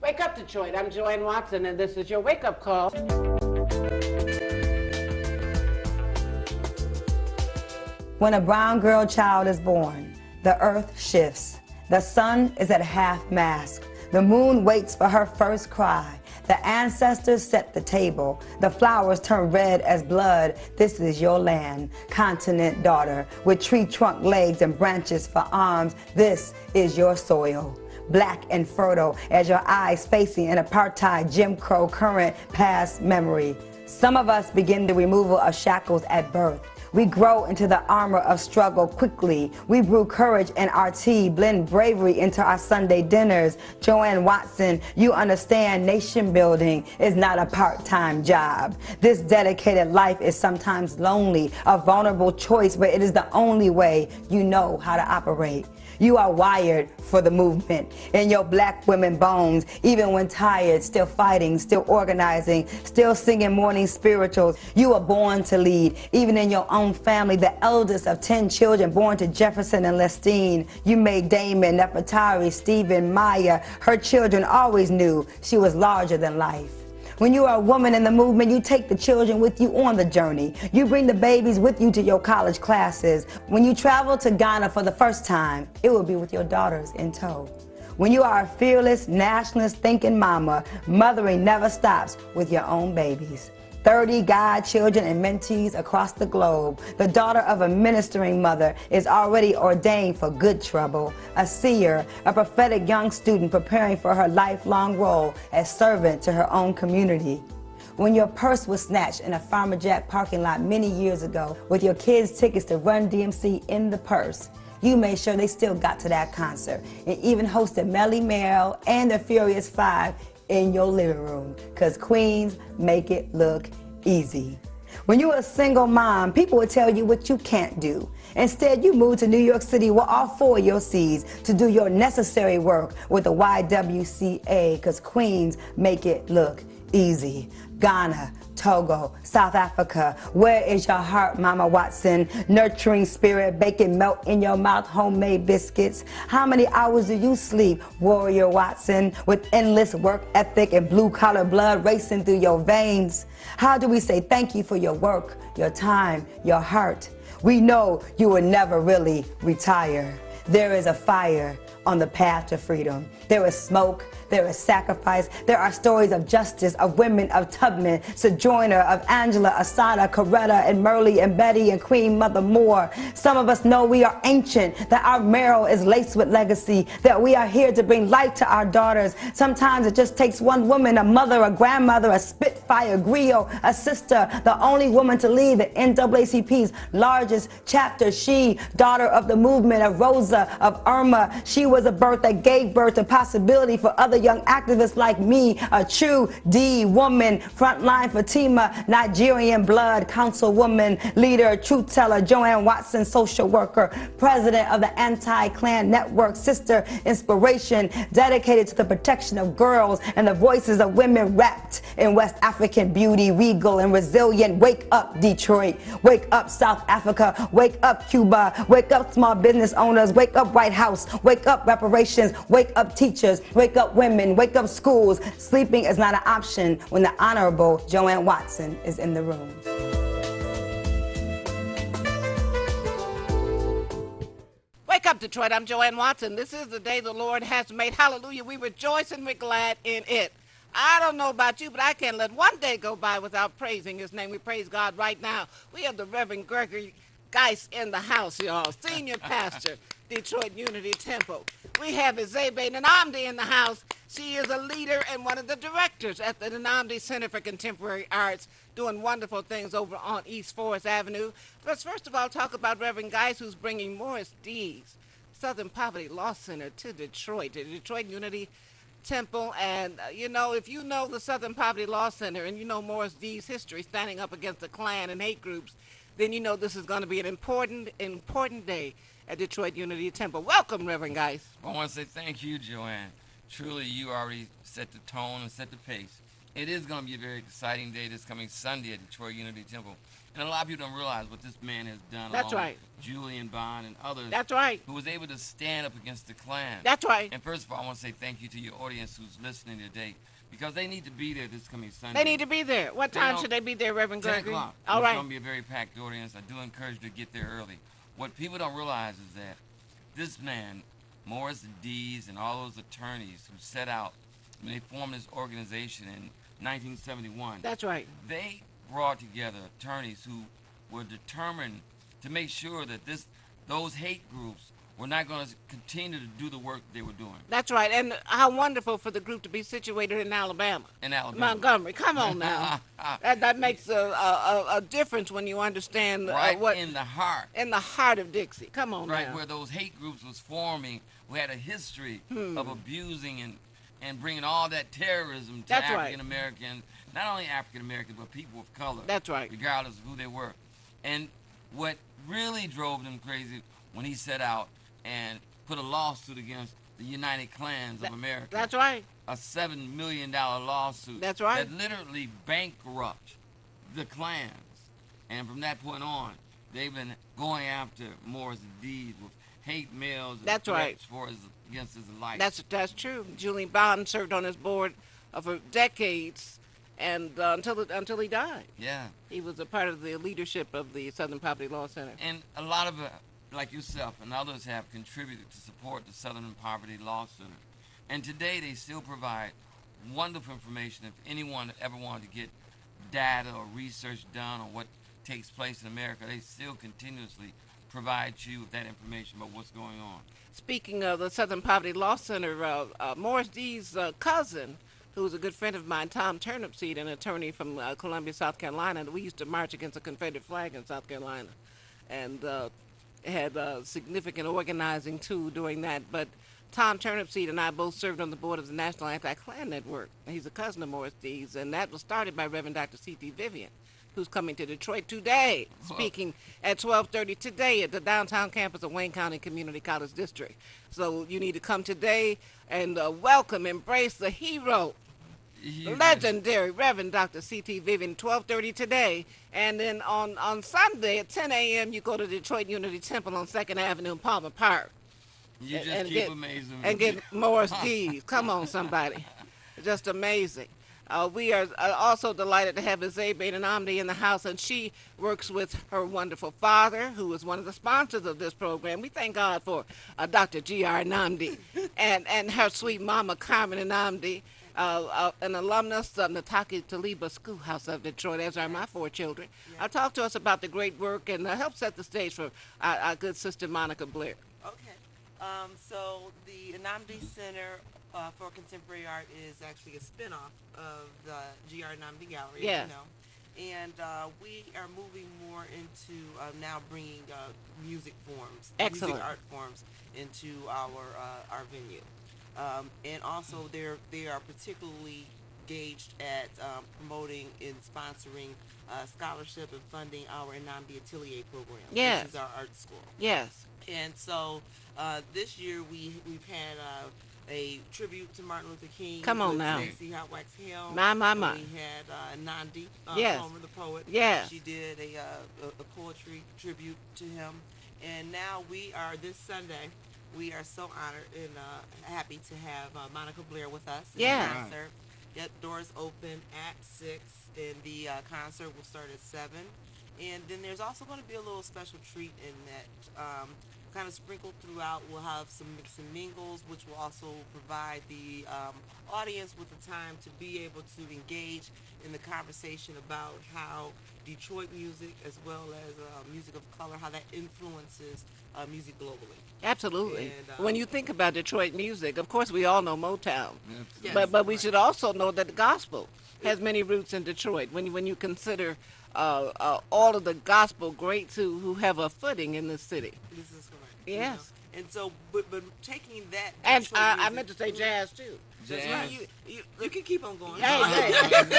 Wake up, Detroit. I'm Joanne Watson, and this is your wake-up call. When a brown girl child is born, the earth shifts. The sun is at half-mast. The moon waits for her first cry. The ancestors set the table. The flowers turn red as blood. This is your land, continent daughter, with tree trunk legs and branches for arms. This is your soil, black and fertile as your eyes facing an apartheid Jim Crow current past memory. Some of us begin the removal of shackles at birth. We grow into the armor of struggle quickly. We brew courage in our tea, blend bravery into our Sunday dinners. Joanne Watson, you understand nation building is not a part-time job. This dedicated life is sometimes lonely, a vulnerable choice, but it is the only way you know how to operate. You are wired for the movement in your black women bones, even when tired, still fighting, still organizing, still singing morning spirituals. You were born to lead, even in your own family, the eldest of 10 children born to Jefferson and Lestine. You made Damon, Nefertari, Stephen, Maya. Her children always knew she was larger than life. When you are a woman in the movement, you take the children with you on the journey. You bring the babies with you to your college classes. When you travel to Ghana for the first time, it will be with your daughters in tow. When you are a fearless, nationalist thinking mama, mothering never stops with your own babies. 30 godchildren and mentees across the globe. The daughter of a ministering mother is already ordained for good trouble. A seer, a prophetic young student preparing for her lifelong role as servant to her own community. When your purse was snatched in a Farmer Jack parking lot many years ago with your kids' tickets to Run DMC in the purse, you made sure they still got to that concert and even hosted Melly Mel and the Furious Five in your living room, because queens make it look easy. When you were a single mom, people would tell you what you can't do. Instead, you moved to New York City with all 4 of your C's to do your necessary work with the YWCA, because queens make it look easy. Ghana, Togo, South Africa, where is your heart, Mama Watson? Nurturing spirit, baking melt in your mouth, homemade biscuits. How many hours do you sleep, Warrior Watson, with endless work ethic and blue-collar blood racing through your veins? How do we say thank you for your work, your time, your heart? We know you will never really retire. There is a fire on the path to freedom. There is smoke, there is sacrifice. There are stories of justice, of women, of Tubman, Sojourner, of Angela, Asada, Coretta, and Merle, and Betty, and Queen Mother Moore. Some of us know we are ancient, that our marrow is laced with legacy, that we are here to bring light to our daughters. Sometimes it just takes one woman, a mother, a grandmother, a Spitfire, griot, a sister, the only woman to lead the NAACP's largest chapter. She, daughter of the movement, of Rosa, of Irma. She was a birth that gave birth to possibility for other young activists like me, a true D woman, frontline Fatima, Nigerian blood, councilwoman, leader, truth teller, Joanne Watson, social worker, president of the Anti-Klan Network, sister, inspiration, dedicated to the protection of girls and the voices of women wrapped in West African beauty, regal and resilient. Wake up, Detroit. Wake up, South Africa. Wake up, Cuba. Wake up, small business owners. Wake up, White House. Wake up, reparations. Wake up, teachers. Wake up, women. Wake up, schools. Sleeping is not an option when the Honorable Joanne Watson is in the room. Wake up, Detroit. I'm Joanne Watson. This is the day the Lord has made. Hallelujah. We rejoice and we're glad in it. I don't know about you, but I can't let one day go by without praising his name. We praise God right now. We have the Reverend Gregory Geist in the house, y'all. Senior pastor, Detroit Unity Temple. We have Ezebe Nnamdi in the house. She is a leader and one of the directors at the Nnamdi Center for Contemporary Arts, doing wonderful things over on East Forest Avenue. Let's first of all talk about Reverend Geist, who's bringing Morris Dees Southern Poverty Law Center to Detroit, the Detroit Unity Temple. And, you know, if you know the Southern Poverty Law Center and you know Morris Dees' history standing up against the Klan and hate groups, then you know this is going to be an important day at Detroit Unity Temple. Welcome, Reverend Geist. I want to say thank you, Joanne. Truly, you already set the tone and set the pace. It is going to be a very exciting day this coming Sunday at Detroit Unity Temple. And a lot of people don't realize what this man has done That's along right. with Julian Bond and others That's right. who was able to stand up against the Klan. That's right. And first of all, I want to say thank you to your audience who's listening today because they need to be there this coming Sunday. They need to be there. What time should they be there, Reverend 10 Gregory? o'clock. All It's right. going to be a very packed audience. I do encourage you to get there early. What people don't realize is that this man, Morris Dees, and all those attorneys who set out when they formed this organization in 1971, That's right. they brought together attorneys who were determined to make sure that those hate groups were not going to continue to do the work they were doing That's right. And how wonderful for the group to be situated in Alabama. in Alabama. Montgomery. Come on now. that makes a difference when you understand right what in the heart. in the heart of Dixie. Come on Right now. where those hate groups was forming, we had a history of abusing and bringing all that terrorism to That's right. African Americans, not only African Americans, but people of color. That's right. Regardless of who they were. And what really drove them crazy when he set out and put a lawsuit against the United Klans of America. That's right. A $7 million lawsuit. That's right. That literally bankrupt the Klans. And from that point on, they've been going after Morris Dees with hate mails and That's right. threats against his life. That's true. Julian Bond served on his board for decades, and until he died, yeah. he was a part of the leadership of the Southern Poverty Law Center. And a lot of like yourself and others have contributed to support the Southern Poverty Law Center. And today they still provide wonderful information if anyone ever wanted to get data or research done on what takes place in America. They still continuously provide you with that information about what's going on. Speaking of the Southern Poverty Law Center, Morris Dees' cousin, who's a good friend of mine, Tom Turnipseed, an attorney from Columbia, South Carolina, we used to march against the Confederate flag in South Carolina, and had significant organizing too doing that. But Tom Turnipseed and I both served on the board of the National Anti-Klan Network. He's a cousin of Morris Dees, and that was started by Reverend Dr. C.T. Vivian, who's coming to Detroit today, speaking at 12:30 today at the downtown campus of Wayne County Community College District. So you need to come today and welcome, embrace the hero, the legendary Reverend Dr. C.T. Vivian, 12:30 today. And then on Sunday at 10 a.m., you go to Detroit Unity Temple on 2nd Avenue in Palmer Park. You just and keep get, amazing me. and get Morris Dees. Come on, somebody. Just amazing. We are also delighted to have Azabe Nnamdi in the house, and she works with her wonderful father, who is one of the sponsors of this program. We thank God for Dr. G.R. Nnamdi and her sweet mama, Carmen Nnamdi, an alumnus of Nataki Taliba Schoolhouse of Detroit, as are my 4 children. Talk to us about the great work and help set the stage for our good sister, Monica Blair. Okay. So the Nnamdi Center for Contemporary Art is actually a spinoff of the G.R. Nnamdi Gallery, Yeah. as you know. And we are moving more into now bringing music forms, Excellent. music art forms into our venue. And also they are particularly engaged at promoting and sponsoring scholarship and funding our Nnamdi Atelier program, Yes. which is our art school. Yes. And so this year we've had a tribute to Martin Luther King. Come on with now. Stacey Hot Wax Hill. My. And we had Nandi Yes. Palmer, the poet. Yes. She did a poetry tribute to him. And now this Sunday, we are so honored and happy to have Monica Blair with us in Yeah. the concert. Yet doors open at 6, and the concert will start at 7. And then there's also going to be a little special treat in that kind of sprinkled throughout. We'll have some mix and mingles, which will also provide the audience with the time to be able to engage in the conversation about how Detroit music, as well as music of color, how that influences music globally. Absolutely. And, when you think about Detroit music, of course we all know Motown, Yes, but we right. should also know that the gospel has many roots in Detroit. When you consider all of the gospel greats who have a footing in this city, This is correct. Yes. And so, but taking that and Detroit I music- meant to say jazz too. That's Jazz. right. You can keep on going. Hey, hey. That's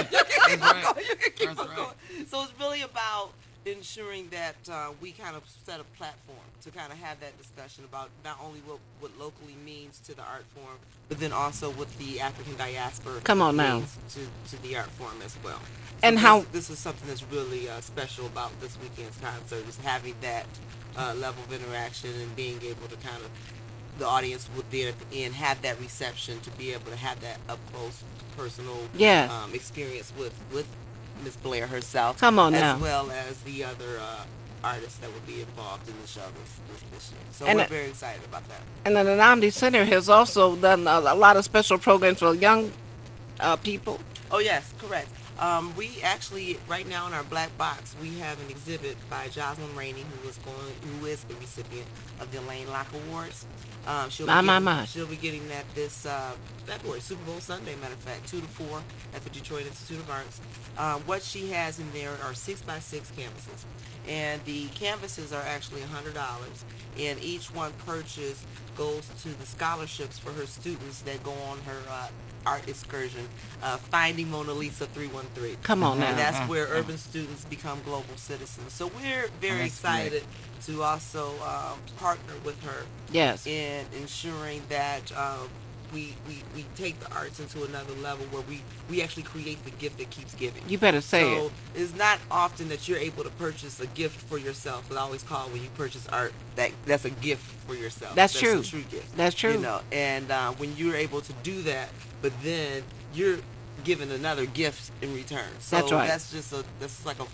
right. You can keep That's on right. going. So it's really about ensuring that we kind of set a platform to kind of have that discussion about not only what locally means to the art form, but then also what the African diaspora Come on now. means to the art form as well. So And how- this is something that's really special about this weekend's concert, is having that level of interaction and being able to kind of, the audience would then at the end have that reception to be able to have that up close personal Yes. experience with Miss Blair herself. Come on as now. well as the other artists that would be involved in the show this year. So And we're it- very excited about that. And the Nnamdi Center has also done a lot of special programs for young people. Oh yes, correct. We actually right now in our black box we have an exhibit by Jocelyn Rainey, who is the recipient of the Elaine Locke Awards. She'll be getting that this February, Super Bowl Sunday, matter of fact, 2 to 4 at the Detroit Institute of Arts. What she has in there are 6x6 canvases, and the canvases are actually $100, and each one purchased goes to the scholarships for her students that go on her art excursion, Finding Mona Lisa 313. Come on now. And that's where urban students become global citizens. So we're very that's excited to also partner with her Yes. in ensuring that we take the arts into another level where we actually create the gift that keeps giving. You better say So it. it's not often that you're able to purchase a gift for yourself. I always call when you purchase art that's a gift for yourself. That's true. A true gift. That's true. You know, and when you're able to do that, but then you're given another gift in return. So That's right.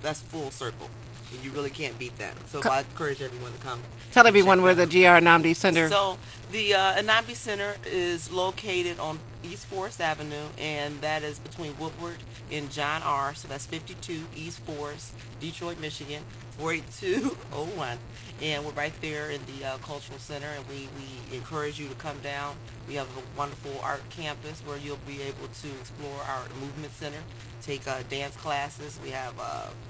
that's full circle. And you really can't beat that. So Co- I encourage everyone to come. Tell and everyone check where that the out. GR Nnamdi Center. So the Anambi Center is located on East Forest Avenue, and that is between Woodward and John R. So that's 52 East Forest, Detroit, Michigan, 48201. And we're right there in the Cultural Center, and we encourage you to come down. We have a wonderful art campus where you'll be able to explore our movement center, take dance classes. We have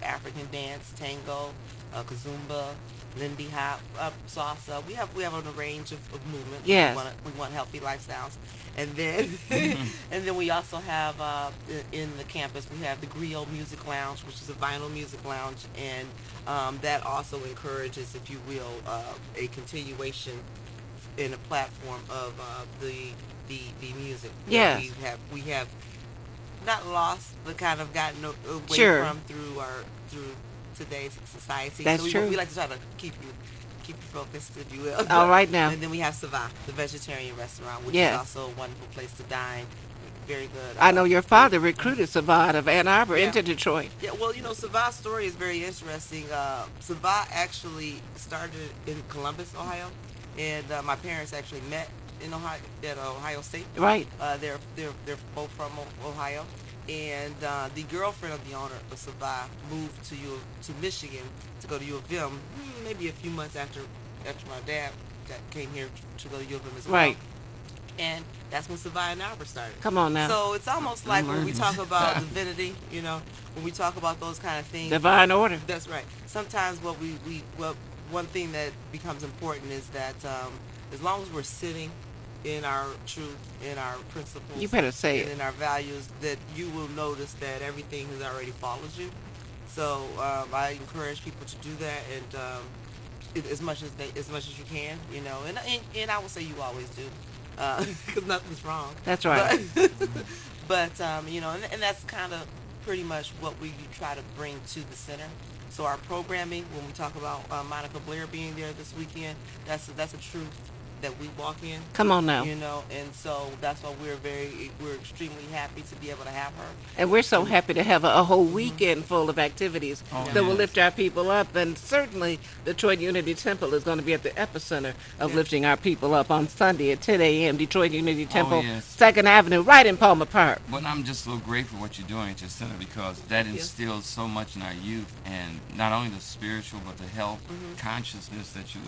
African dance, tango, kazumba, Lindy Hop, salsa. We have a range of movement. Yes. We want healthy lifestyles, and then and then we also have in the campus we have the Griot Music Lounge, which is a vinyl music lounge, and that also encourages, if you will, a continuation in a platform of the music. Yes. We have not lost, but kind of gotten away Sure. from through today's society. That's so true. we like to try to keep you focused, if you will. All right now. And then we have Sava, the vegetarian restaurant, which Yes. is also a wonderful place to dine. Very good. I know your father recruited Savard of Ann Arbor Yeah. into Detroit. Yeah, well, Sava's story is very interesting. Sava actually started in Columbus, Ohio, and my parents actually met in Ohio at Ohio State. Right. They're both from Ohio, and the girlfriend of the owner of Sava moved to Michigan to go to U of M, maybe a few months after my dad came here to go to U of M as well. Right. And that's when Sava and Albert started. Come on now. So it's almost like when we learning. talk about divinity, when we talk about those kind of things. Divine order. That's right. Sometimes one thing that becomes important is that as long as we're sitting in our truth, in our principles, You better say and it. in our values, that you will notice that everything has already followed you. So I encourage people to do that, and as much as you can, and I would say you always do, because nothing's wrong. That's right. But and that's kind of pretty much what we try to bring to the center. So our programming, when we talk about Monica Blair being there this weekend, that's a truth that we walk in. Come on now. And so that's why we're extremely happy to be able to have her. And we're so happy to have a whole weekend full of activities Oh, that will yes. lift our people up. And certainly Detroit Unity Temple is going to be at the epicenter of Yeah. lifting our people up on Sunday at 10 a.m. Detroit Unity Temple, yes. 2nd Avenue, right in Palmer Park. But I'm just so grateful for what you're doing at your center, because that you. instills so much in our youth, and not only the spiritual but the health consciousness that you're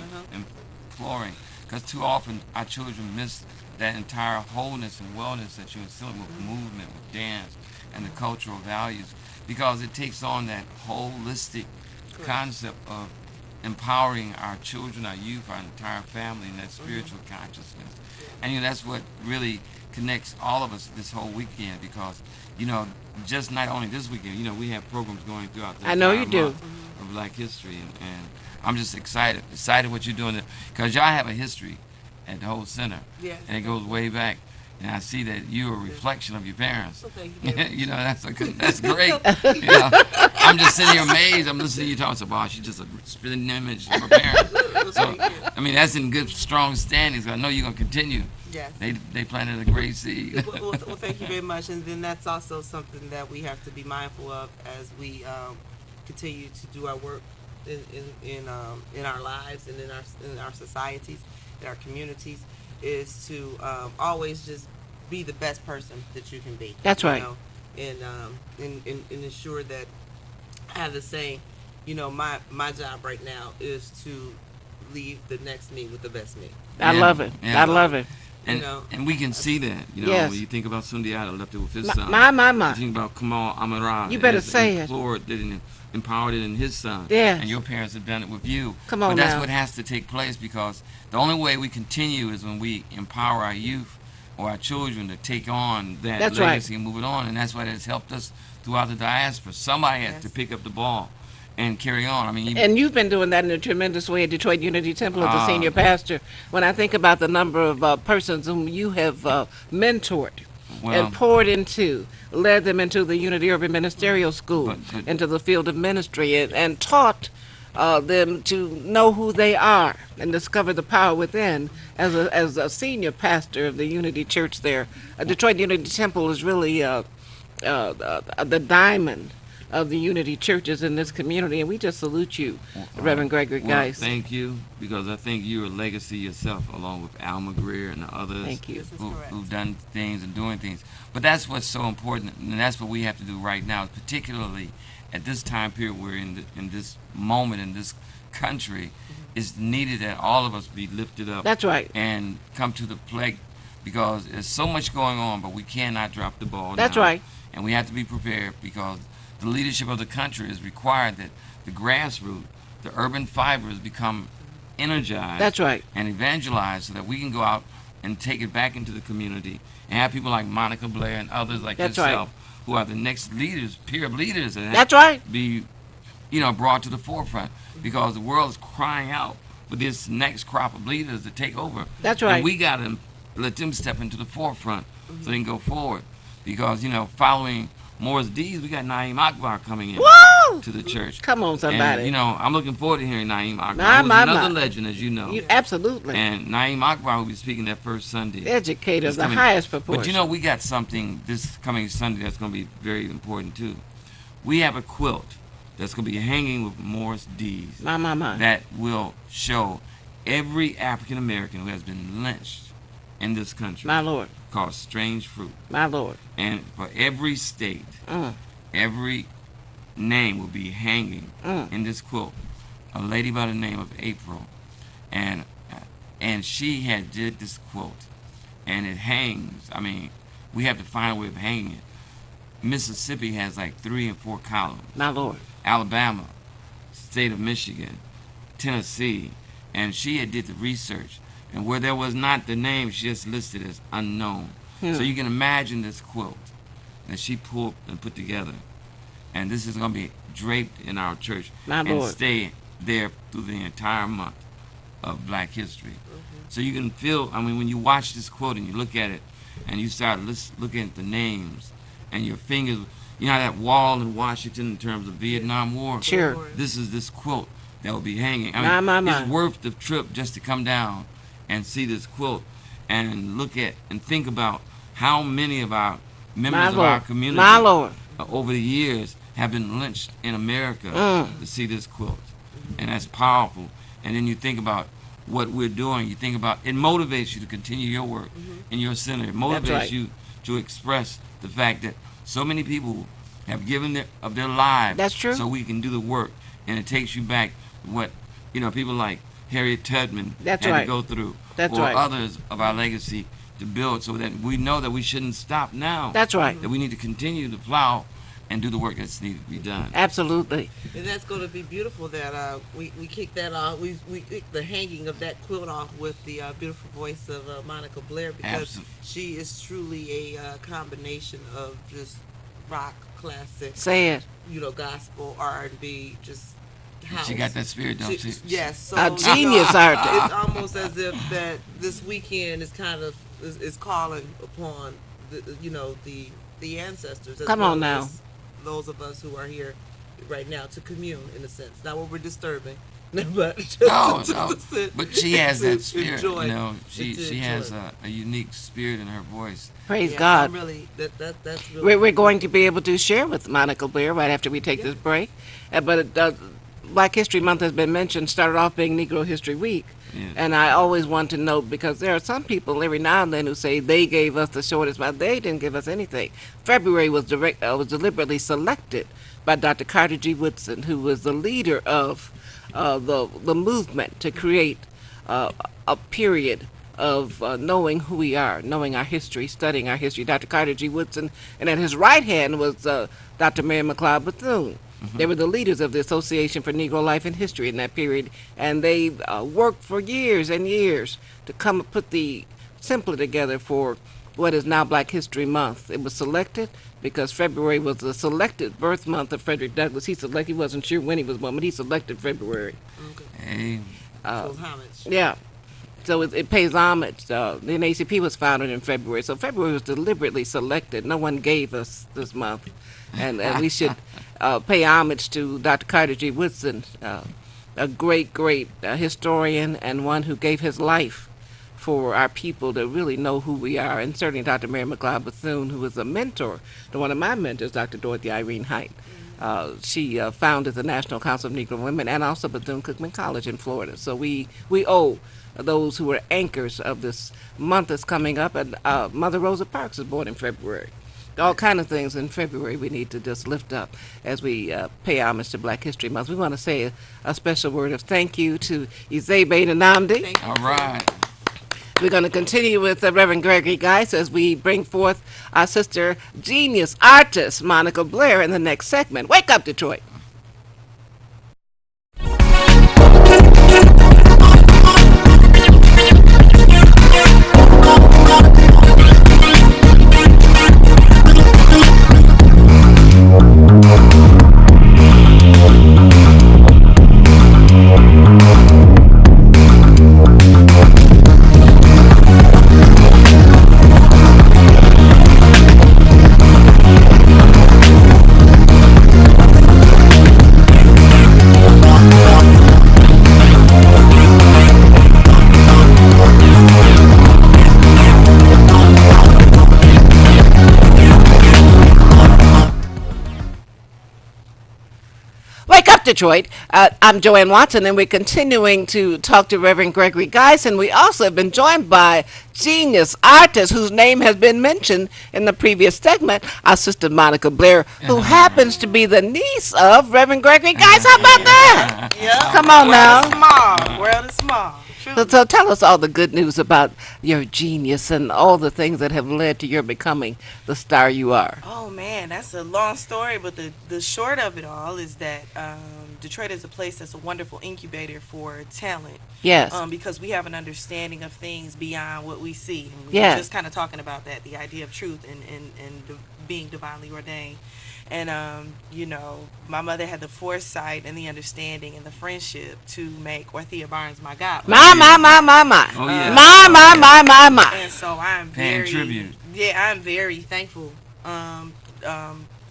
imploring. Because too often our children miss that entire wholeness and wellness that you're instilling with movement, with dance, and the cultural values, because it takes on that holistic concept of empowering our children, our youth, our entire family in that spiritual consciousness. And that's what really connects all of us this whole weekend, because just not only this weekend, we have programs going throughout the I know entire you do. month. of Black history, and I'm just excited what you're doing, because y'all have a history at the whole center, Yes. and it goes way back. And I see that you're a reflection of your parents. Well, thank you very much. You know, that's great. You know, I'm just sitting here amazed. I'm listening to you talk. So, wow, she's just a spitting image of her parents. So, I mean, that's in good, strong standings. I know you're gonna continue. Yes. They planted a great seed. Well, thank you very much. And then that's also something that we have to be mindful of as we continue to do our work in our lives and in our societies, in our communities, is to always just be the best person that you can be. That's right. Know? And ensure that I have the same. You know, my job right now is to leave the next me with the best me. I Yeah, love it. yeah. I love it. And, You know, and we can see that, you know, Yes. when you think about Sundiata left it with his son. My. You think about Kamal Amara. You better has say it. implored it and empowered it in his son. Yes. And your parents have done it with you. Come on But that's now. what has to take place, because the only way we continue is when we empower our youth or our children to take on that That's right. legacy and move it on. And that's what has helped us throughout the diaspora. Somebody has Yes. to pick up the ball and carry on. I mean, even, And you've been doing that in a tremendous way at Detroit Unity Temple as a senior pastor. When I think about the number of persons whom you have mentored well, and poured into, led them into the Unity Urban Ministerial School, But- into the field of ministry, and taught them to know who they are and discover the power within. As a senior pastor of the Unity Church there, Detroit Unity Temple is really the diamond of the Unity churches in this community, and we just salute you, Reverend Gregory well, Geist. thank you, because I think you're a legacy yourself, along with Alma Greer and the others. Thank you. This is correct. Who've done things and doing things. But that's what's so important, and that's what we have to do right now, particularly at this time period we're in this moment in this country. It's needed that all of us be lifted up That's right. and come to the plate, because there's so much going on, but we cannot drop the ball That's now. right. And we have to be prepared, because the leadership of the country is required that the grassroots, the urban fibers become energized. That's right. And evangelized, so that we can go out and take it back into the community and have people like Monica Blair and others like That's yourself who are the next leaders, peer of leaders, that have That's right. to be, brought to the forefront, because the world is crying out for this next crop of leaders to take over. That's right. And we got to let them step into the forefront so they can go forward, because following Morris Dees, we got Naeem Akbar coming in Woo! to the church. Come on, somebody. And, I'm looking forward to hearing Naeem Akbar. My, Who's my, another my. legend, as you know. Absolutely. And Naeem Akbar will be speaking that first Sunday. Educator of It's the coming. highest proportion. But we got something this coming Sunday that's going to be very important too. We have a quilt that's going to be hanging with Morris Dees My. that will show every African American who has been lynched in this country, My Lord. called Strange Fruit. My Lord. And for every state, Mm. every name will be hanging Mm. in this quilt. A lady by the name of April, and she had did this quilt, and it hangs. I mean, we have to find a way of hanging it. Mississippi has like 3 and 4 columns. My Lord. Alabama, state of Michigan, Tennessee, and she had did the research, and where there was not the name, she just listed as unknown. So you can imagine this quilt that she pulled and put together, and this is going to be draped in our church My and Lord. stay there through the entire month of Black History. So you can feel, when you watch this quilt and you look at it, and you start looking at the names, and your fingers, how that wall in Washington in terms of Vietnam War. Sure. This is this quilt that will be hanging. My. It's worth the trip just to come down and see this quilt and look at and think about how many of our members My of our Lord. community My Lord. over the years have been lynched in America Mm. to see this quilt. And that's powerful. And then you think about what we're doing. You think about it motivates you to continue your work in your center. It motivates right. you to express the fact that so many people have given of their lives That's true. so we can do the work. And it takes you back what people like Harriet Tubman That's had right. to go through, That's or right. others of our legacy to build, so that we know that we shouldn't stop now. That's right. That we need to continue to plow and do the work that's needed to be done. Absolutely. And that's going to be beautiful that we kick that off. We kick the hanging of that quilt off with the beautiful voice of Monica Blair, because Absolutely. she is truly a combination of just rock, classic, Say it. gospel, R&B, just house. She got that spirit, don't she? Yes. So, A genius artist. It's almost as if that this weekend is kind of is calling upon the ancestors. As Come well on now. as those of us who are here right now to commune in a sense. Not what we're disturbing, but just No, to no. sit But she has to that spirit. enjoy, She to has enjoy. a unique spirit in her voice. Praise Yes, God. I'm really that's really. We're going to be able to share with Monica Blair right after we take this break. But Black History Month has been mentioned, started off being Negro History Week. Yes. And I always want to note, because there are some people every now and then who say they gave us the shortest month. They didn't give us anything. February was deliberately selected by Dr. Carter G. Woodson, who was the leader of the movement to create a period of knowing who we are, knowing our history, studying our history. Dr. Carter G. Woodson, and at his right hand was Dr. Mary McLeod Bethune. They were the leaders of the Association for Negro Life and History in that period, and they worked for years and years to come and put the template together for what is now Black History Month. It was selected because February was the selected birth month of Frederick Douglass. He wasn't sure when he was born, but he selected February. Hey, So homage. Yeah. So it pays homage. The NAACP was founded in February, so February was deliberately selected. No one gave us this month, and we should pay homage to Dr. Carter G. Woodson, a great historian and one who gave his life for our people to really know who we are, and certainly Dr. Mary McLeod Bethune, who was a mentor to one of my mentors, Dr. Dorothy Irene Height. She founded the National Council of Negro Women and also Bethune-Cookman College in Florida. So we owe those who were anchors of this month that's coming up. And Mother Rosa Parks was born in February. All kind of things in February we need to just lift up as we pay homage to Black History Month. We want to say a special word of thank you to Izebe Nnamdi. Thank you. all right. We're going to continue with Reverend Gregory Geis as we bring forth our sister, genius artist, Monica Blair, in the next segment. Wake up, Detroit. Wake up, Detroit. I'm Joanne Watson, and we're continuing to talk to Reverend Gregory Geis, and we also have been joined by genius artist whose name has been mentioned in the previous segment, our sister Monica Blair, who happens to be the niece of Reverend Gregory Geis. How about that? Yeah. Come on now. World is small. World is small. So tell us all the good news about your genius and all the things that have led to your becoming the star you are. Oh man, that's a long story, but the short of it all is that Detroit is a place that's a wonderful incubator for talent. Yes. Because we have an understanding of things beyond what we see. And we Yes. were just kind of talking about that, the idea of truth and being divinely ordained. And, my mother had the foresight and the understanding and the friendship to make Orthea Barnes my godmother. My. Oh, yeah. My. And so I'm Paying very tribute. Yeah, I'm very thankful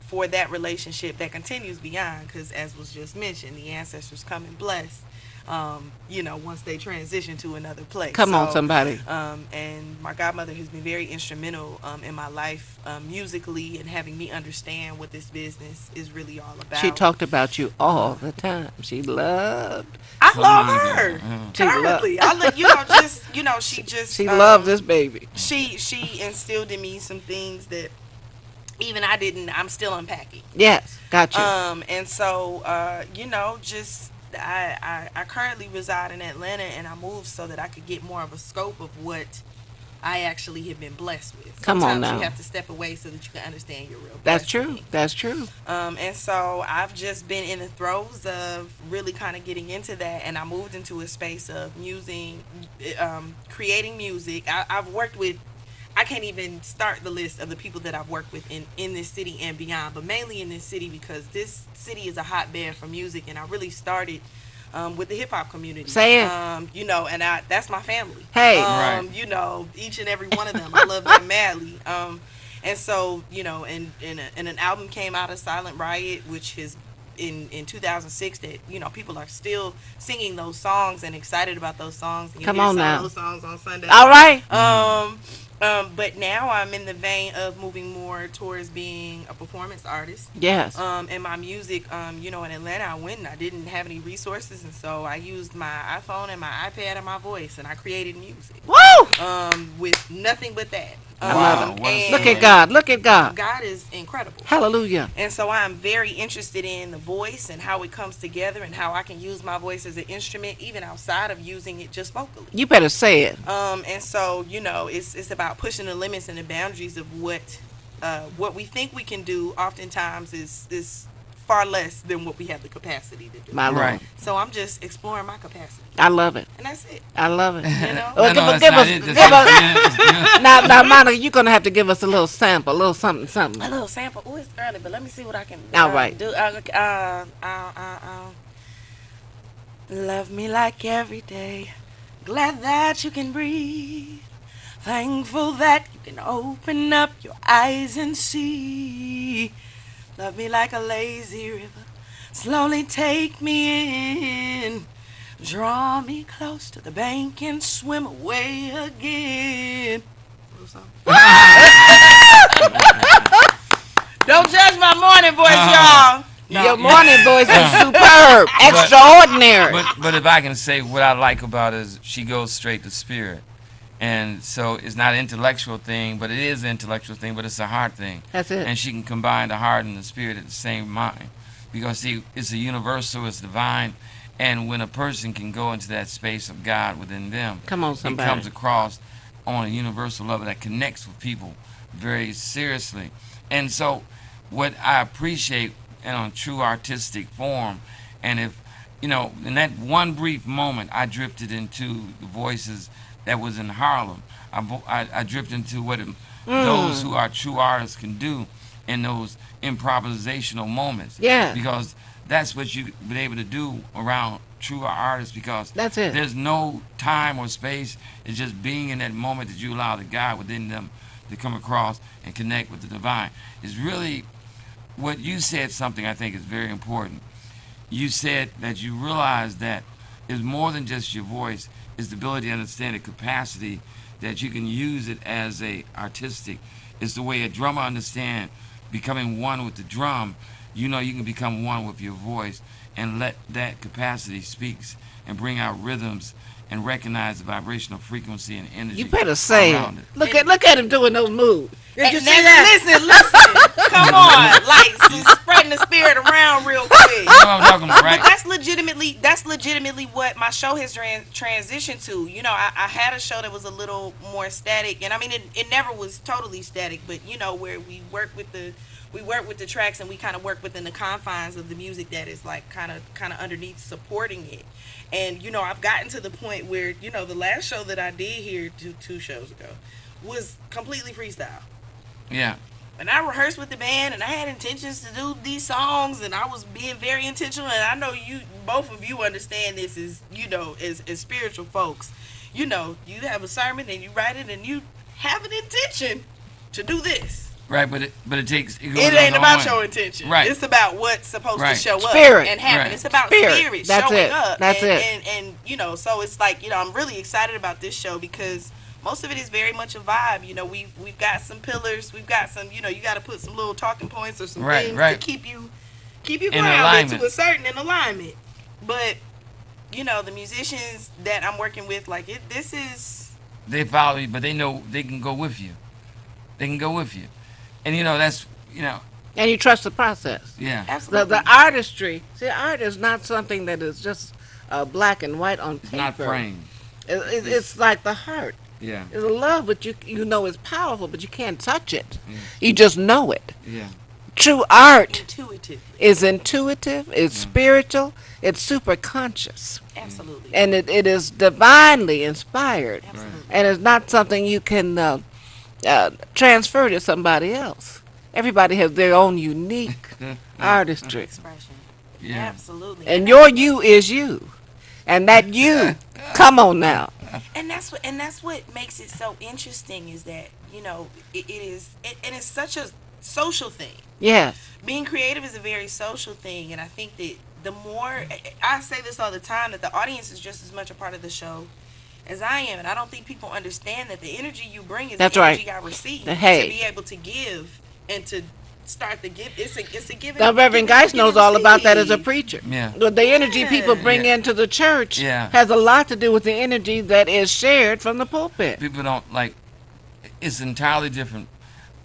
for that relationship that continues beyond, because as was just mentioned, the ancestors come and bless. Once they transition to another place. Come on, somebody. And my godmother has been very instrumental in my life musically and having me understand what this business is really all about. She talked about you all the time. She loved. I Come love on, her. girl. She lo- Currently, she just She loved this baby. She instilled in me some things that even I'm still unpacking. Yes, got you. And so I currently reside in Atlanta, and I moved so that I could get more of a scope of what I actually have been blessed with. Come on Sometimes now. you have to step away so that you can understand your real That's blessing. true. That's true. And so I've just been in the throes of really kind of getting into that, and I moved into a space of creating music. I can't even start the list of the people that I've worked with in this city and beyond, but mainly in this city because this city is a hotbed for music, and I really started with the hip hop community. Say it. You know, and that's my family. Hey. Right. You know, each and every one of them, I love them madly. And so, you know, and an album came out of Silent Riot, which is in 2006 that, you know, people are still singing those songs and excited about those songs. And you Come hear on some now. of those songs on Sunday. All right. But now I'm in the vein of moving more towards being a performance artist. Yes. And my music, you know, in Atlanta, I went and I didn't have any resources, and so I used my iPhone and my iPad and my voice, and I created music. Woo! With nothing but that. I love Wow, it. what a Look story. at God. Look at God. God is incredible. Hallelujah. And so I'm very interested in the voice and how it comes together and how I can use my voice as an instrument, even outside of using it just vocally. You better say it. And so, you know, it's about pushing the limits and the boundaries of what we think we can do. Oftentimes is far less than what we have the capacity to do. My Lord. Right. So I'm just exploring my capacity, I love it. and that's it. I love it. You know. Well, No, give that's not us, it. give That's us. not it. It's good. Now, Monica, you're gonna have to give us a little sample, a little something, something. A little sample. Oh, it's early, but let me see what I can All right. do. Love me like every day. Glad that you can breathe. Thankful that you can open up your eyes and see. Love me like a lazy river. Slowly take me in. Draw me close to the bank and swim away again. Don't judge my morning voice, y'all. Your morning voice is superb, extraordinary. But if I can say what I like about it is she goes straight to spirit. And so it's not an intellectual thing, but it is an intellectual thing, but it's a heart thing. That's it. And she can combine the heart and the spirit at the same mind. Because, see, it's a universal, it's divine. And when a person can go into that space of God within them, Come on, it somebody. comes across on a universal level that connects with people very seriously. And so what I appreciate in a true artistic form, and if, you know, in that one brief moment, I drifted into the voices that was in Harlem. I drifted into what those who are true artists can do in those improvisational moments. Yeah. Because that's what you've been able to do around true artists, because That's it. there's no time or space. It's just being in that moment that you allow the God within them to come across and connect with the divine. It's really what you said, something I think is very important. You said that you realize that it's more than just your voice. It's the ability to understand the capacity that you can use it as a artistic. It's the way a drummer understands becoming one with the drum. You know, you can become one with your voice and let that capacity speaks and bring out rhythms and recognize the vibrational frequency and energy. You better say it. around it. Look at him doing those moves. Did you And see that? Listen. Come on, like spreading the spirit around real quick. You know what I'm talking about, right? But that's legitimately what my show has transitioned to. You know, I had a show that was a little more static, and I mean it never was totally static, but you know, where we work with the tracks and we kind of work within the confines of the music that is like kind of underneath supporting it. And you know, I've gotten to the point where, you know, the last show that I did here two shows ago was completely freestyle. Yeah. And I rehearsed with the band, and I had intentions to do these songs, and I was being very intentional. And I know both of you understand this as, you know, as spiritual folks. You know, you have a sermon and you write it, and you have an intention to do this. Right, but it goes It on ain't its own about way. your intention. Right. It's about what's supposed Right. to show up Spirit. and happen. Right. It's about Spirit. That's showing it. up. That's and, it. And you know, so it's like, you know, I'm really excited about this show because most of it is very much a vibe. You know, we've got some pillars. We've got some, you know, you got to put some little talking points or some Right, things right. to keep you In grounded alignment. to a certain in alignment. But you know, the musicians that I'm working with, like this is. They follow you, but they know they can go with you. They can go with you. And, you know, that's, you know, And you trust the process. yeah. Absolutely. The artistry. See, art is not something that is just black and white on It's paper. not framed. It's like the heart. Yeah. It's a love, but you know it's powerful, but you can't touch it. You just know it. Yeah. True art Intuitively. is intuitive, it's spiritual, it's super conscious, Absolutely. and it is divinely inspired. Absolutely. And it's not something you can transfer to somebody else. Everybody has their own unique artistry. Expression. Yeah. Absolutely. And your you is you. And that you, come on now. And that's what makes it so interesting is that, and it's such a social thing. Yes. Being creative is a very social thing, and I think that the more I say this all the time, that the audience is just as much a part of the show as I am, and I don't think people understand that the energy you bring is That's the right. energy I receive. Hey. To be able to give and to start the give, it's a giving. Now, Reverend giving- Geist knows giving all about that as a receive. preacher. Yeah. But the energy people bring Yeah. into the church Yeah. has a lot to do with the energy that is shared from the pulpit. People don't like. It's entirely different.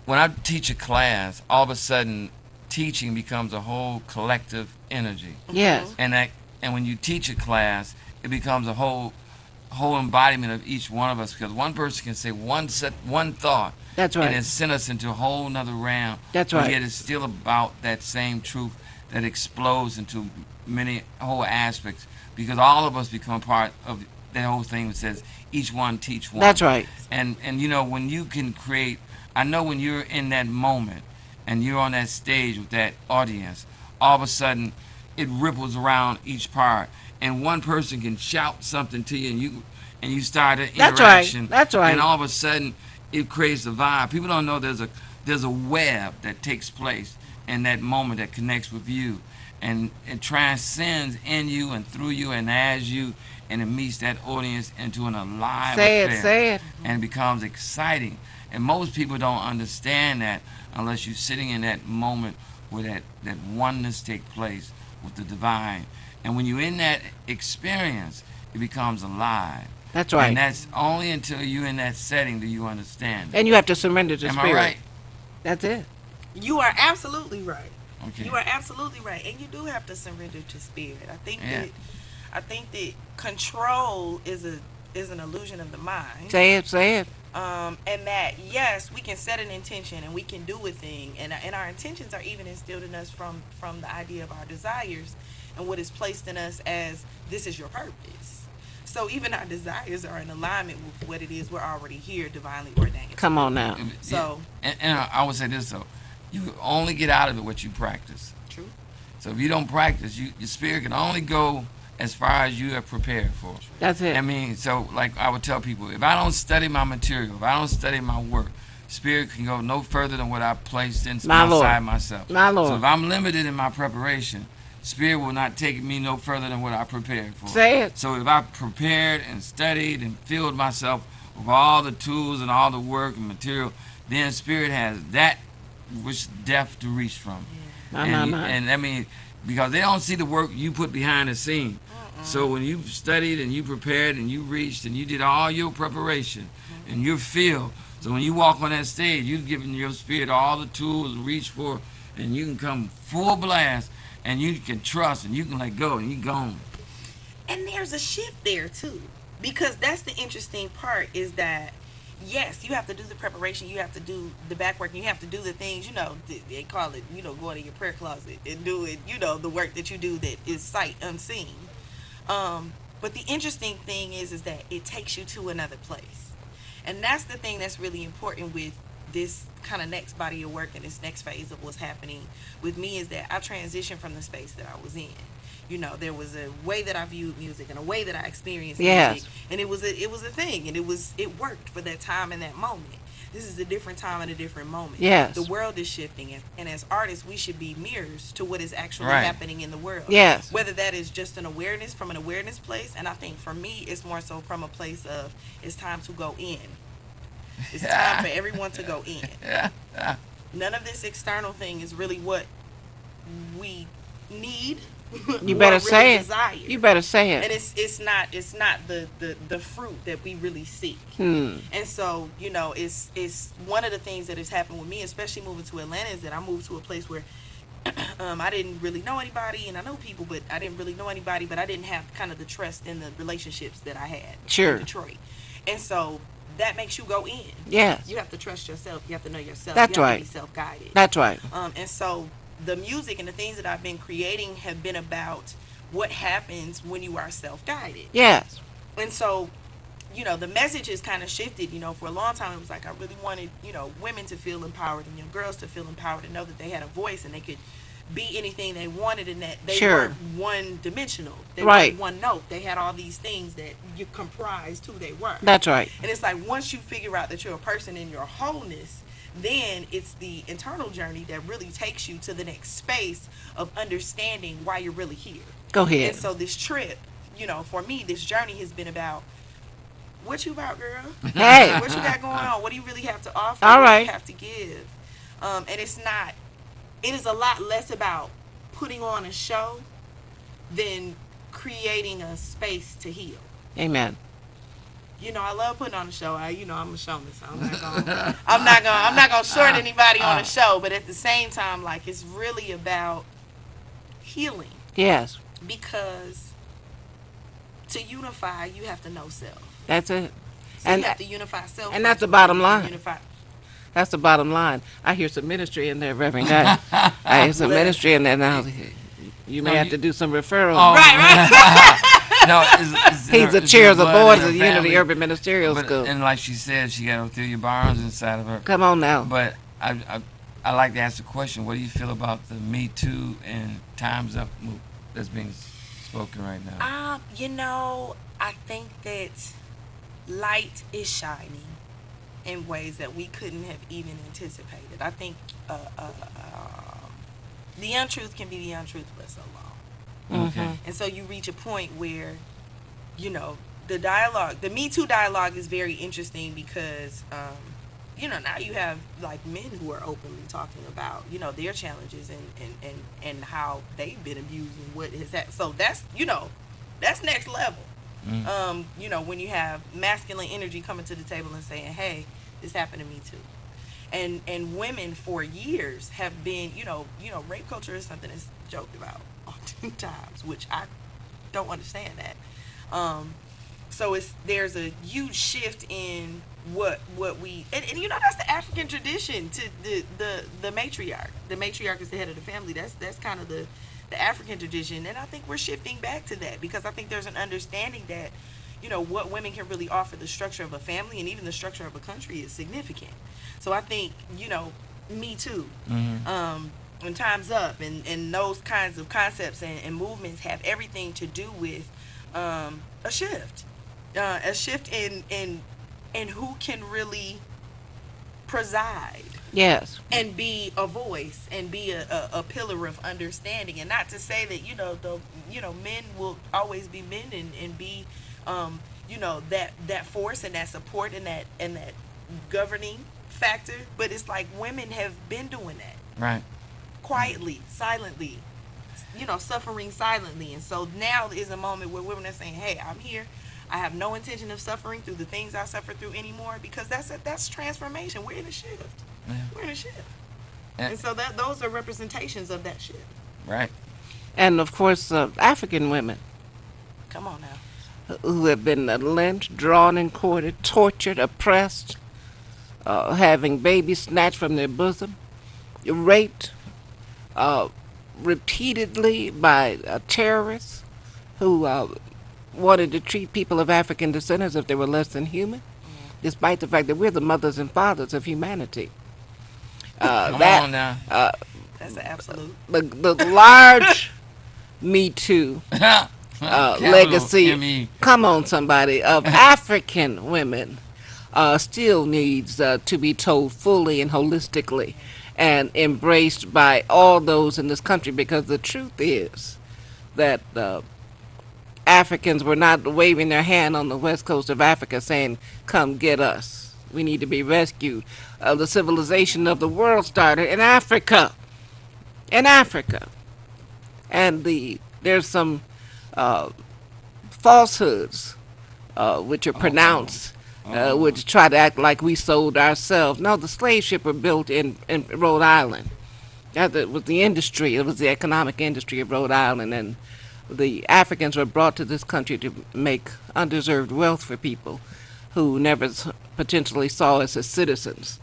When I teach a class, all of a sudden, teaching becomes a whole collective energy. Yes. And when you teach a class, it becomes a whole embodiment of each one of us, because one person can say one thought, That's right. and it send us into a whole nother realm. That's but right. Yet it's still about that same truth that explodes into many whole aspects, because all of us become part of that whole thing that says each one teach one. That's right. And when you can create, I know when you're in that moment and you're on that stage with that audience, all of a sudden it ripples around each part, and one person can shout something to you, and you start an That's right. interaction. That's right. And all of a sudden it creates a vibe. People don't know there's a web that takes place in that moment that connects with you, and it transcends in you and through you and as you, and it meets that audience into an alive affair. Say it. And it becomes exciting. And most people don't understand that unless you're sitting in that moment where that oneness take place with the divine. And when you're in that experience, it becomes alive. That's right. And that's only until you're in that setting do you understand it. And you have to surrender to Am spirit. I right? That's it. You are absolutely right. Okay. You are absolutely right, and you do have to surrender to spirit. Yeah. I think that control is an illusion of the mind. Say it. Say it. And that yes, we can set an intention and we can do a thing, and our intentions are even instilled in us from the idea of our desires and what is placed in us as this is your purpose. So even our desires are in alignment with what it is we're already here, divinely ordained. Come on now. So And I would say this though, you only get out of it what you practice. true. So if you don't practice, your spirit can only go as far as you have prepared for. That's it. I mean, so like I would tell people, if I don't study my material, if I don't study my work, spirit can go no further than what I placed inside My Lord. myself. My Lord. So if I'm limited in my preparation, spirit will not take me no further than what I prepared for. Say it. So if I prepared and studied and filled myself with all the tools and all the work and material, then spirit has that which depth to reach from. My. And I mean, because they don't see the work you put behind the scene. So when you studied and you prepared and you reached and you did all your preparation and you're filled, so when you walk on that stage, you've given your spirit all the tools to reach for, and you can come full blast, and you can trust and you can let go and you gone. And there's a shift there too, because that's the interesting part is that yes, you have to do the preparation, you have to do the back work, you have to do the things, they call it, going in your prayer closet and doing, the work that you do that is sight unseen. But the interesting thing is that it takes you to another place. And that's the thing that's really important with this kind of next body of work and this next phase of what's happening with me is that I transitioned from the space that I was in. There was a way that I viewed music and a way that I experienced Yes. music, and it was a thing, and it worked for that time and that moment. This is a different time and a different moment. Yes. The world is shifting, and as artists, we should be mirrors to what is actually Right. happening in the world. Yes. Whether that is just an awareness from an awareness place, and I think for me, it's more so from a place of it's time to go in. It's time for everyone to go in. None of this external thing is really what we need. You or better really say it. desire. You better say And it. it's not the fruit that we really seek. Hmm. And so, it's one of the things that has happened with me, especially moving to Atlanta, is that I moved to a place where I didn't really know anybody, and I know people, but I didn't really know anybody, but I didn't have kind of the trust in the relationships that I had Sure. in Detroit. And so that makes you go in. Yes. You have to trust yourself. You have to know yourself. That's you have right. to be self-guided. That's right. And so the music and the things that I've been creating have been about what happens when you are self-guided. Yes. And so the message has kind of shifted. For a long time, it was like I really wanted, women to feel empowered and young girls to feel empowered and know that they had a voice and they could be anything they wanted, and that they Sure. weren't one dimensional. They Right. weren't one note. They had all these things that you comprised who they were. That's right. And it's like once you figure out that you're a person in your wholeness, then it's the internal journey that really takes you to the next space of understanding why you're really here. Go ahead. And so this trip, for me, this journey has been about what you about, girl. Hey. What you got going on? What do you really have to offer? All What right. do you have to give? And it is a lot less about putting on a show than creating a space to heal. Amen. I love putting on a show. I'm a showman, so I'm not gonna short anybody on a show. But at the same time, like, it's really about healing, Yes. because to unify, you have to know self. That's it. So And you have to unify self. and that's the first bottom before you line. Unify. that's the bottom line. I hear some ministry in there, Reverend Guy. I hear some ministry in there now. You may No, have you- to do some referrals. Oh, Right. No, He's the it's chair her of the blood board in of the her Unity family. Urban Ministerial But- School. And like she said, she got Ophelia Barnes inside of her. Come on now. But I like to ask the question: what do you feel about the Me Too and Time's Up move that's being spoken right now? I think that light is shining in ways that we couldn't have even anticipated. I think the untruth can be the untruth for so long. Okay. And so you reach a point where, the dialogue, the Me Too dialogue is very interesting because, now you have like men who are openly talking about, their challenges and how they've been abused and what has happened. So that's next level. When you have masculine energy coming to the table and saying, hey, this happened to me too. And women for years have been, rape culture is something that's joked about oftentimes, which I don't understand that. So there's a huge shift in what we and that's the African tradition to the matriarch. The matriarch is the head of the family. That's kind of the African tradition, and I think we're shifting back to that because I think there's an understanding that what women can really offer the structure of a family and even the structure of a country is significant. So I think Me Too, and Time's Up, and those kinds of concepts and movements have everything to do with a shift in who can really preside. Yes. And be a voice and be a pillar of understanding, and not to say that men will always be men and be that force and that support and that governing factor, but it's like women have been doing that Right. quietly, silently, suffering silently. And so now is a moment where women are saying, hey, I'm here. I have no intention of suffering through the things I suffer through anymore, because that's transformation. We're in a shift. Yeah. We're in a shift. And- And so those are representations of that shift. Right. And of course, African women Come on now. who have been lynched, drawn and quartered, tortured, oppressed, having babies snatched from their bosom, raped repeatedly by terrorists who wanted to treat people of African descent as if they were less than human, despite the fact that we're the mothers and fathers of humanity. Come on now. That's an absolute. The large Me Too Capital legacy, M-E. come on somebody, of African women still needs to be told fully and holistically and embraced by all those in this country, because the truth is that Africans were not waving their hand on the west coast of Africa saying, come get us. We need to be rescued. The civilization of the world started in Africa. In Africa. And there's some falsehoods which are pronounced, which try to act like we sold ourselves. No, the slave ship were built in Rhode Island. That was the industry. It was the economic industry of Rhode Island, and the Africans were brought to this country to make undeserved wealth for people who never potentially saw us as citizens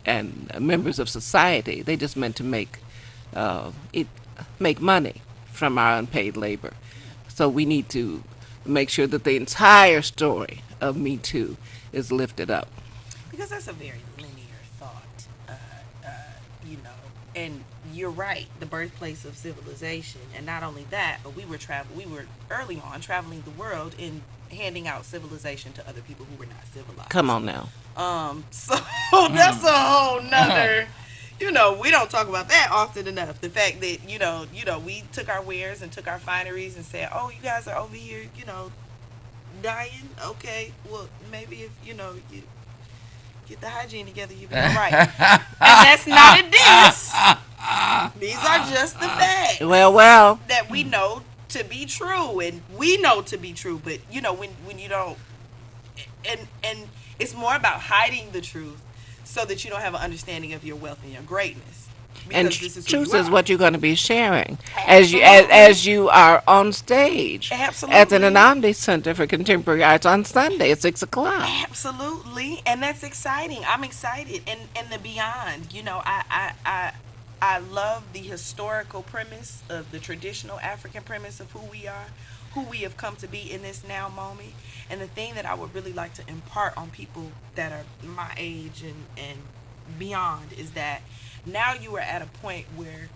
and members of society. They just meant to make money from our unpaid labor. So we need to make sure that the entire story of Me Too is lifted up. Because that's a very linear thought, you know. And you're right, the birthplace of civilization. And not only that, but we were early on traveling the world and handing out civilization to other people who were not civilized. Come on now. So that's a whole nother. You know, we don't talk about that often enough. The fact that we took our wares and took our fineries and said, "Oh, you guys are over here, dying. Okay, well, maybe if you get the hygiene together, you'll be all right." And that's not a diss. These are just the facts. Well. That we know to be true, and we know to be true. But when you don't, and it's more about hiding the truth so that you don't have an understanding of your wealth and your greatness. And Because this is who truth you is are. what you're going to be sharing Absolutely. as you are on stage Absolutely. at the Nnamdi Center for Contemporary Arts on Sunday at 6:00. Absolutely, and that's exciting. I'm excited, and the beyond. I love the historical premise of the traditional African premise of who we are, who we have come to be in this now moment. And the thing that I would really like to impart on people that are my age and beyond is that now you are at a point where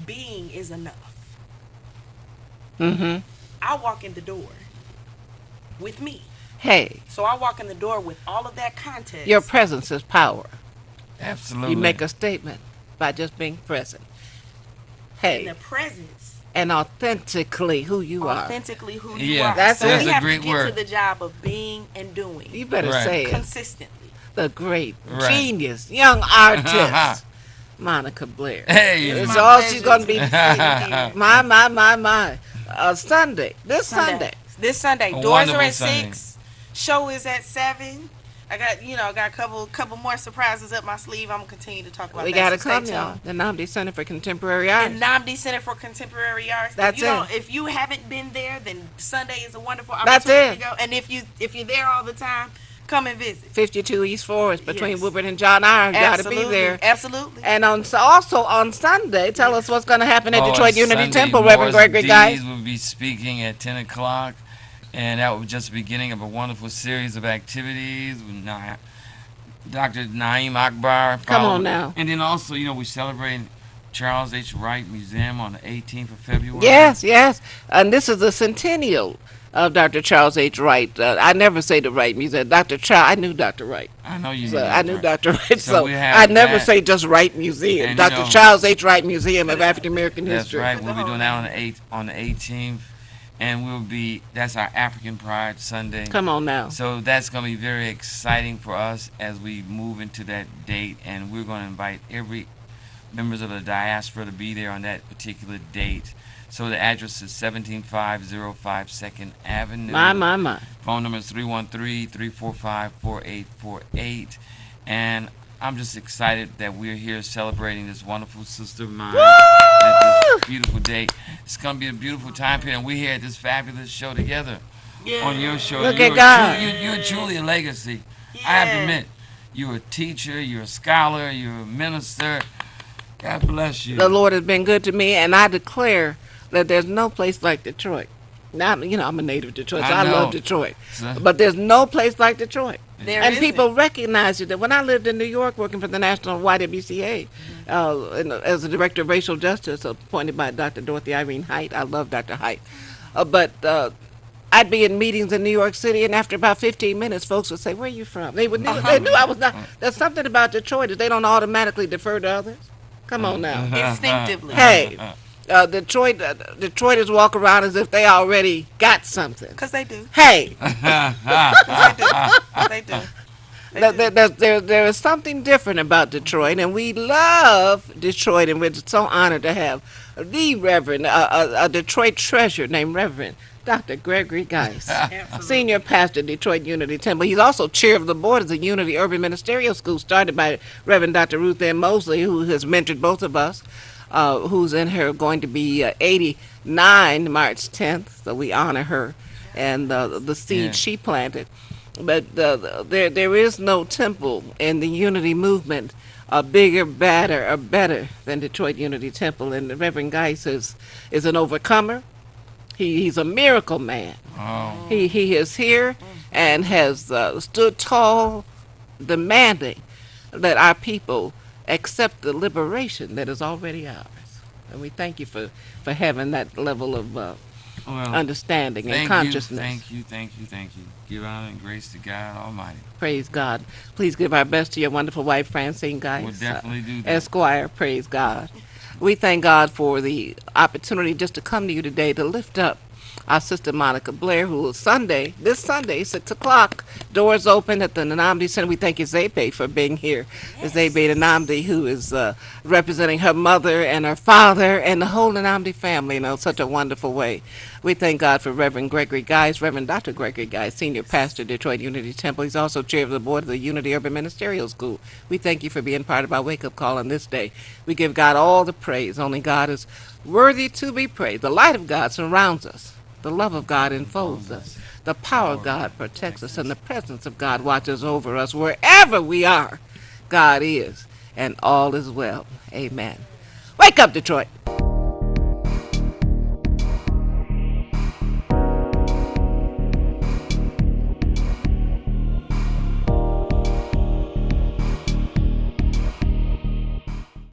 being is enough. Mm-hmm. I walk in the door with me. Hey, So I walk in the door with all of that context. your presence is power. Absolutely. You make a statement by just being present. in the Hey, presence, and authentically who you are. authentically who you Yeah, are. that's so it. we That's a have great to get word. to the job of being and doing You better Right. say it. consistently. The great, Right. genius, young artist, Monica Blair. Hey, It's my all pleasure she's going to to be. be sitting here. My. Sunday. This Sunday. This Sunday. A Doors wonderful are at Sunday. 6. Show is at 7. I got a couple more surprises up my sleeve. I'm gonna continue to talk about We that. got to so stay come, tuned. y'all. The Nnamdi Center for Contemporary Arts. And Nnamdi Center for Contemporary Arts. That's it. If you haven't been there, then Sunday is a wonderful That's opportunity it. to go. And if you're there all the time, come and visit. 52 East Forest between Yes. Woodward and John Iron. Got to be Absolutely. there. Absolutely. And also on Sunday, tell us what's going to happen at Oh, Detroit on Unity Sunday, Temple, Reverend Morris Gregory Dees Geis. will be speaking at 10 o'clock, and that was just the beginning of a wonderful series of activities with Dr. Naeem Akbar. Come on now. And then also, we're celebrating Charles H. Wright Museum on the 18th of February. Yes. And this is the centennial of Dr. Charles H. Wright. I never say the Wright Museum. I knew Dr. Wright. I know you So know I that, knew right? Dr. Wright, So so we have I never that. say just Wright Museum. And, Dr. Charles H. Wright Museum of African American That's History. right. We'll be doing that on the 18th, and that's our African Pride Sunday. Come on now. So that's going to be very exciting for us as we move into that date, and we're going to invite every members of the diaspora to be there on that particular date. So the address is 17505 2nd Avenue. My. Phone number is 313-345-4848. And I'm just excited that we're here celebrating this wonderful sister of mine at this beautiful day. It's going to be a beautiful time period, and we're here at this fabulous show together. Yeah. On your show. Look You're at God. You're truly a legacy. I have to Yeah. admit, you're a teacher, you're a scholar, you're a minister. God bless you. The Lord has been good to me, and I declare that there's no place like Detroit. Now, I'm a native of Detroit, so I I love know. Detroit. So- But there's no place like Detroit. There And isn't. people recognize you. That when I lived in New York working for the National YWCA as the Director of Racial Justice, appointed by Dr. Dorothy Irene Height. I love Dr. Height. But I'd be in meetings in New York City, and after about 15 minutes, folks would say, "Where are you from?" They knew I was not. There's something about Detroit that they don't automatically defer to others. Come on now. Instinctively. Hey, Detroiters walk around as if they already got something. Because they do. Hey, 'Cause they do. there is something different about Detroit, and we love Detroit, and we're so honored to have the Reverend, a Detroit treasure named Reverend Dr. Gregory Geis, Senior Pastor at Detroit Unity Temple. He's also chair of the board of the Unity Urban Ministerial School, started by Reverend Dr. Ruth Ann Mosley, who has mentored both of us. Who's in her going to be 89 March 10th, so we honor her and the seed Yeah. she planted. But there is no temple in the unity movement bigger, badder, or better than Detroit Unity Temple. And the Reverend Geis is an overcomer. He's a miracle man. Oh, He is here and has stood tall, demanding that our people accept the liberation that is already ours. And we thank you for having that level of well, understanding and thank you, consciousness. thank you. Give honor and grace to God Almighty. Praise God. Please give our best to your wonderful wife, Francine Geis. We'll definitely do that. Esquire, praise God. We thank God for the opportunity just to come to you today to lift up our sister Monica Blair, who is this Sunday, 6 o'clock, doors open at the Nnamdi Center. We thank you, Zebe, for being here. Zebe Nnamdi, who is representing her mother and her father and the whole Nnamdi family in such a wonderful way. We thank God for Reverend Gregory Geis, Reverend Dr. Gregory Geis, Senior Pastor, Detroit Unity Temple. He's also chair of the board of the Unity Urban Ministerial School. We thank you for being part of our wake-up call on this day. We give God all the praise. Only God is worthy to be praised. The light of God surrounds us. The love of God enfolds us. The power of God protects us. And the presence of God watches over us. Wherever we are, God is. And all is well. Amen. Wake up, Detroit.